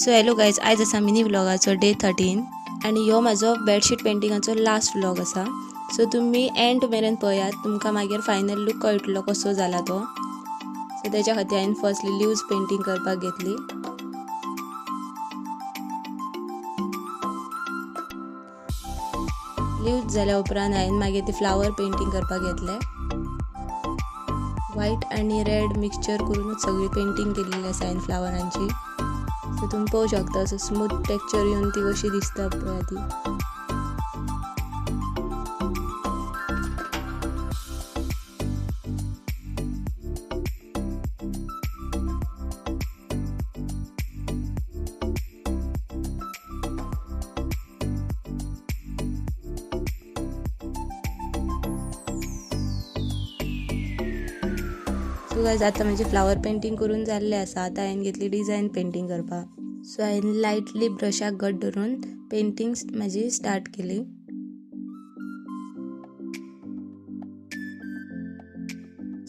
So hello guys, आयज आसा mini व्लॉगाचो day 13 आणि ह्यो म्हाजो बेडशीट पेंटिंगाचो लास्ट व्लॉग आसा. सो तुम्ही एंड मेरेन पळयात, तुमकां मागीर फायनल लूक कळटलो कसो जाला तो. सो तेच्या खातीर हांवें फर्स्टली लिव्स पेंटिंग करपाक घेतली. लिव्स जाल्या उपरांत हांवें मागीर ती फ्लावर पेंटिंग करपाक घेतले. व्हाईट आणि रेड मिक्सचर करूनच सगळी पेंटिंग केलेली आसा हांवें फ्लावरांची. सो तुम्ही पळोवंक शकता असं स्मूथ टेक्स्चर येऊन ती कशी दिसता पळय ती. सो गायज आता माझी फ्लावर पेंटिंग करून जाल्ले आसा. आता हांवें घेतली डिझायन पेंटिंग करपाक. सो हांवें लायटली ब्रशाक घट धरून पेंटिंग माझी स्टार्ट केली.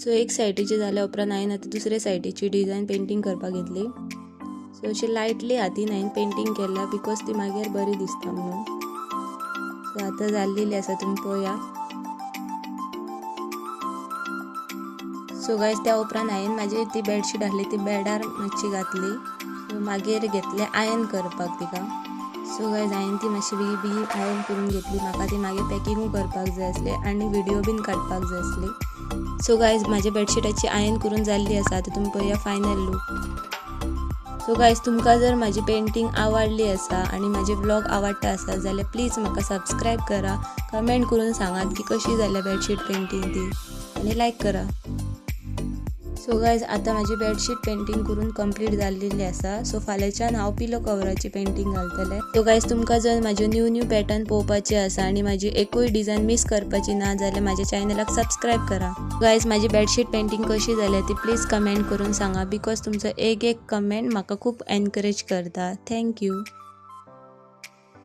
सो एक सायडीची जाल्या उपरांत हांवें आता दुसऱ्या सायडीची डिझायन पेंटिंग करपाक घेतली. सो अशी लायटली हातीन हांवें पेंटिंग केल्या बिकॉज ती मागीर बरी दिसता म्हणून. सो आता जाल्लेली आसा, तुम्ही पळया. सो गायज त्या उपरांत हांवें म्हाजी ती बेडशीट आसली ती बेडार मातशी घातली. सो मागीर घेतलें आयन करपाक तिका. सो गायज हांवें ती मातशी बेगी आयन करून घेतली. म्हाका ती मागीर पॅकिंगूय करपाक जाय आसले आनी व्हिडिओ बीन काडपाक जाय आसली. सो गायज म्हाज्या बेडशीटाची आयन करून जाल्ली आसा. आतां तुमी पळया फायनल लूक. सो गायज तुमकां जर म्हाजी पेंटिंग आवडली आसा आनी म्हाजे व्लॉग आवडटा आसा जाल्यार प्लीज म्हाका सबस्क्रायब करा, कमेंट करून सांगात की कशी जाल्या बेडशीट पेंटिंग ती, आनी लायक करा. सो गायज आता माझी बेडशीट पेंटिंग करून कंप्लीट जाल्लेली आसा. सो फाल्यांच्यान हांव पिलो कवराची पेंटिंग घालतलें. सो गायज तुमकां जर म्हाज्यो न्यू पॅटर्न पळोवपाचे आसा आनी म्हाजी एकूय डिझायन मिस करपाची ना जाल्यार म्हाज्या चॅनलाक सबस्क्रायब करा. गायज म्हाजी बेडशीट पेंटिंग कशी जाल्या ती प्लीज कमेंट करून सांगा बिकॉज तुमचो एक कमेंट म्हाका खूब एनकरेज करता. थँक्यू.